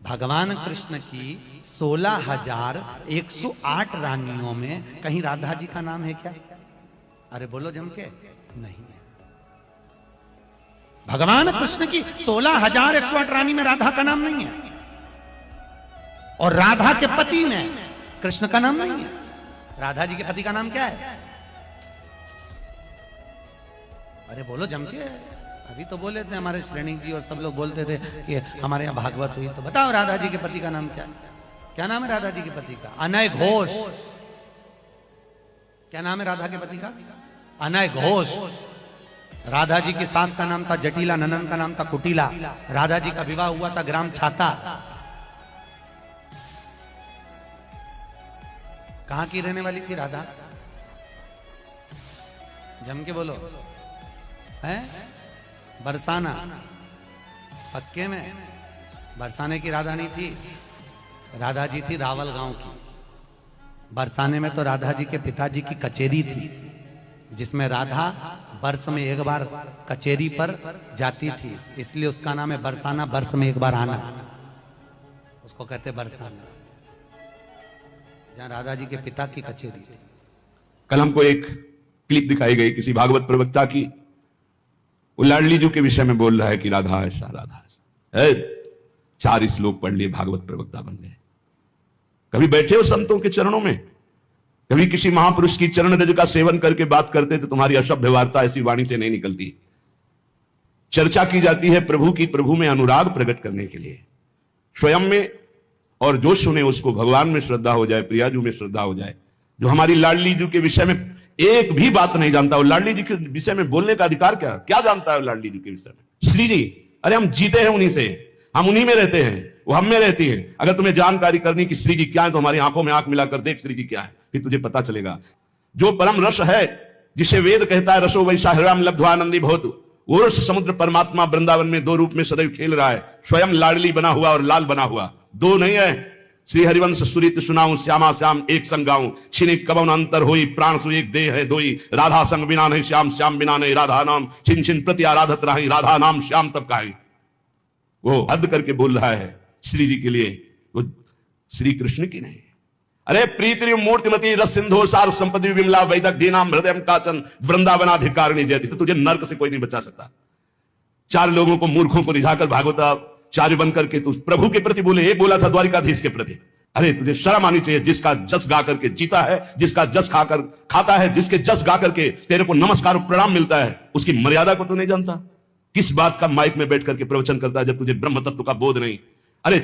भगवान कृष्ण की 16,108 रानियों में कहीं राधा जी का नाम है क्या? अरे बोलो जम के, नहीं है। भगवान कृष्ण की 16,108 रानी में राधा का नाम नहीं है, और राधा के पति में कृष्ण का नाम नहीं है। राधा जी के पति का नाम क्या है? अरे बोलो जम के। अभी तो बोले थे हमारे श्रेणी जी और सब लोग बोलते थे कि हमारे यहाँ भागवत हुई, तो बताओ राधा जी के पति का नाम क्या है? क्या नाम है राधा जी के पति का? अनय घोष। क्या नाम है राधा के पति का? अनय घोष। राधा जी की सास का नाम था जटिला, ननन का नाम था कुटिला। राधा जी का विवाह हुआ था ग्राम छाता। कहां की रहने वाली थी राधा? जम के बोलो। है बरसाना। पक्के में बरसाने की राधा नहीं थी, राधा जी थी रावल गांव की। बरसाने में तो राधा जी के पिताजी की कचेरी थी, जिसमें राधा वर्ष में एक बार कचेरी पर जाती थी, इसलिए उसका नाम है बरसाना। वर्ष में एक बार आना, उसको कहते बरसाना, जहां राधा जी के पिता की कचेरी थी। कल हमको एक क्लिप दिखाई गई किसी भागवत प्रवक्ता की, वो लाडली जी के विषय में बोल रहा है कि राधा ऐसा राधा ऐसा। 4 श्लोक पढ़ लिए, भागवत प्रवक्ता बन गए। कभी बैठे हो संतों के चरणों में? कभी किसी महापुरुष की चरण रज का सेवन करके बात करते तो तुम्हारी अशुद्ध वार्ता ऐसी वाणी से नहीं निकलती। चर्चा की जाती है प्रभु की, प्रभु में अनुराग प्रकट करने के लिए, स्वयं में, और जो सुने उसको भगवान में श्रद्धा हो जाए, प्रियाजू में श्रद्धा हो जाए। जो हमारी लाडली जी के विषय में एक भी बात नहीं जानता, वो लाडली जी के विषय में बोलने का अधिकार क्या जानता है लाडली जी के विषय में? श्री जी, अरे हम जीते हैं उन्हीं से, हम उन्हीं में रहते हैं, वो हम में रहती है। अगर तुम्हें जानकारी करनी कि श्री जी क्या है तो हमारी आंखों में आंख मिलाकर देख श्री जी क्या है, फिर तुझे पता चलेगा। जो परम रस है, जिसे वेद कहता है रसो वैसा हृदय लब्ध्वानंदी बहुत, वो रस समुद्र परमात्मा वृंदावन में 2 रूप में सदैव खेल रहा है। स्वयं लाडली बना हुआ और लाल बना हुआ, 2 नहीं है। श्री हरिवंश सुरित सुनाऊं, श्यामा श्याम एक संग गाऊं, छिनिक कबन अंतर होई, प्राण सु एक देह है दोई। राधा संग बिना नहीं श्याम, श्याम बिना नहीं राधा नाम, छिन छिन प्रति आराधत रही, राधा नाम श्याम तब काई। वो हद करके बोल रहा है श्री जी के लिए, वो श्री कृष्ण की नहीं। अरे प्रीति मूर्तिमती रस सिंधु सार संपत्ति विमला वैदक दीनाम हृदय काचन वृंदावनाधिकारिणी जयति। तो तुझे नर्क से कोई नहीं बचा सकता। 4 लोगों को, मूर्खों को रिझाकर भागवताचार्य बन करके तू प्रभु के प्रति बोले। एक बोला था द्वारिकाधीश के प्रति। अरे तुझे शर्म आनी चाहिए। जिसका जस गा करके जीता है, जिसका जस खाकर खाता है, जिसके जस गा करके तेरे को नमस्कार प्रणाम मिलता है, उसकी मर्यादा को तू नहीं जानता। किस बात का माइक में बैठ करके प्रवचन करता है जब तुझे ब्रह्म तत्व का बोध नहीं।